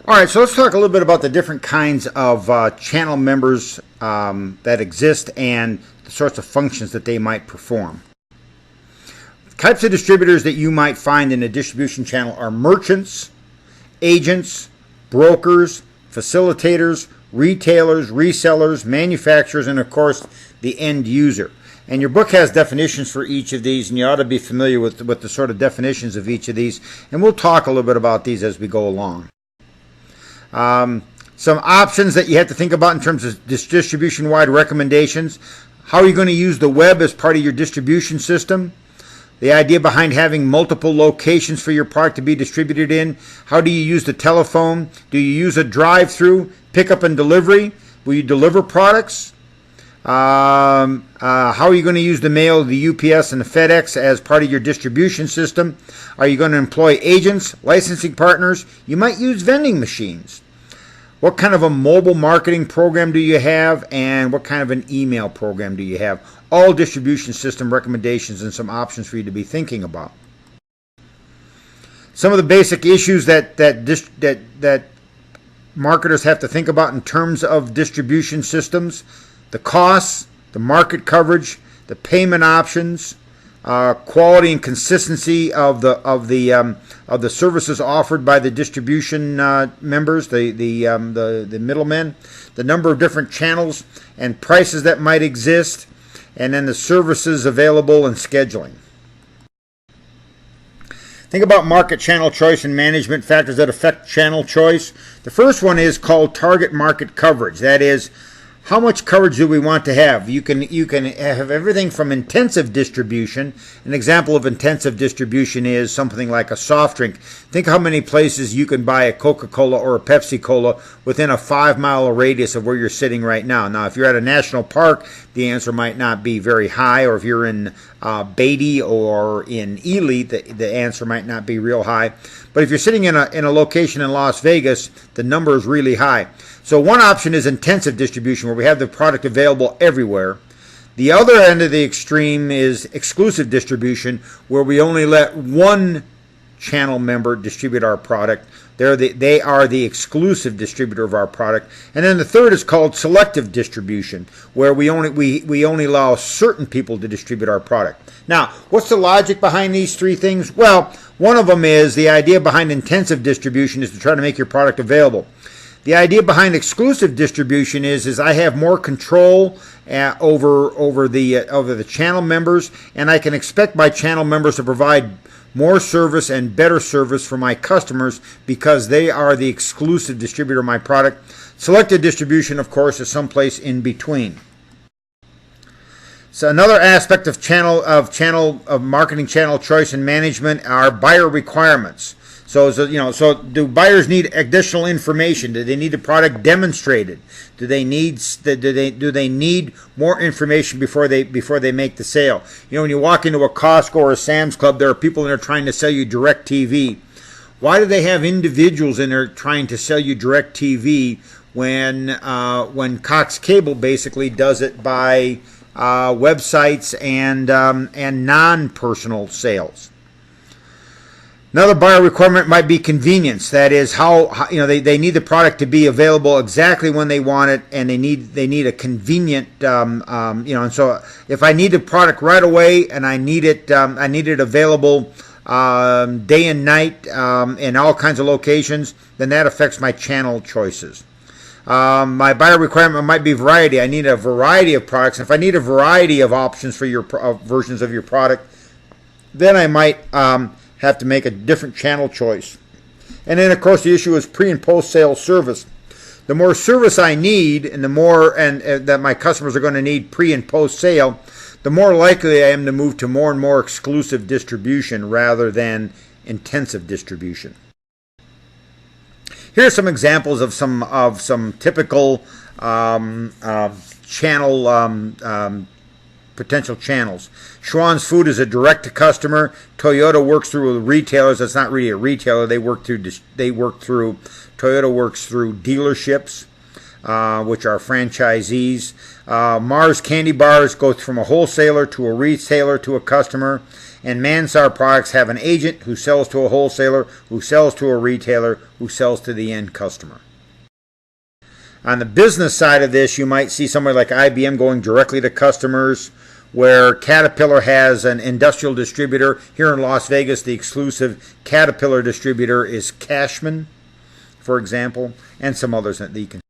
All right, so let's talk a little bit about the different kinds of channel members that exist and the sorts of functions that they might perform. Types of distributors that you might find in a distribution channel are merchants, agents, brokers, facilitators, retailers, resellers, manufacturers, and of course the end user. And your book has definitions for each of these, and you ought to be familiar with the sort of definitions of each of these, and we'll talk a little bit about these as we go along. Some options that you have to think about in terms of distribution-wide recommendations. How are you going to use the web as part of your distribution system? The idea behind having multiple locations for your product to be distributed in. How do you use the telephone? Do you use a drive-through, pickup and delivery? Will you deliver products? How are you going to use the mail, the UPS, and the FedEx as part of your distribution system? Are you going to employ agents, licensing partners? You might use vending machines. What kind of a mobile marketing program do you have, and what kind of an email program do you have? All distribution system recommendations and some options for you to be thinking about. Some of the basic issues that marketers have to think about in terms of distribution systems: the costs, the market coverage, the payment options, quality and consistency of the services offered by the distribution members, the middlemen, the number of different channels and prices that might exist, and then the services available and scheduling. Think about market channel choice and management factors that affect channel choice. The first one is called target market coverage. That is, how much coverage do we want to have? You can have everything from intensive distribution. An example of intensive distribution is something like a soft drink. Think how many places you can buy a Coca-Cola or a Pepsi-Cola within a 5-mile radius of where you're sitting right now. Now, if you're at a national park, the answer might not be very high, or if you're in Beatty or in Ely, the answer might not be real high. But if you're sitting in a location in Las Vegas, the number is really high. So one option is intensive distribution, where we have the product available everywhere. The other end of the extreme is exclusive distribution, where we only let one channel member distribute our product. They are the exclusive distributor of our product. And then the third is called selective distribution, where we only allow certain people to distribute our product. Now, what's the logic behind these three things? Well, one of them is the idea behind intensive distribution is to try to make your product available. The idea behind exclusive distribution is I have more control over the channel members, and I can expect my channel members to provide more service and better service for my customers because they are the exclusive distributor of my product. Selective distribution, of course, is someplace in between. So another aspect of marketing channel choice and management are buyer requirements. So do buyers need additional information? Do they need the product demonstrated? Do they need more information before they make the sale? You know, when you walk into a Costco or a Sam's Club, there are people that are trying to sell you direct TV. Why do they have individuals in there trying to sell you direct TV when Cox Cable basically does it by websites and non-personal sales? Another buyer requirement might be convenience. That is, how they need the product to be available exactly when they want it, and they need a convenient And so if I need the product right away and I need it available day and night in all kinds of locations, then that affects my channel choices. My buyer requirement might be variety. I need a variety of products. If I need a variety of options for your versions of your product, then I might have to make a different channel choice. And then, of course, the issue is pre- and post-sale service. The more service I need, and the more that my customers are going to need pre- and post-sale, the more likely I am to move to more and more exclusive distribution rather than intensive distribution. Here are some examples of some typical channel potential channels. Schwann's Food is a direct-to-customer. Toyota works through retailers. That's not really a retailer. Toyota works through dealerships, which are franchisees. Mars candy bars go from a wholesaler to a retailer to a customer. And Mansar products have an agent who sells to a wholesaler, who sells to a retailer, who sells to the end customer. On the business side of this, you might see somebody like IBM going directly to customers, where Caterpillar has an industrial distributor. Here in Las Vegas, the exclusive Caterpillar distributor is Cashman, for example, and some others that you can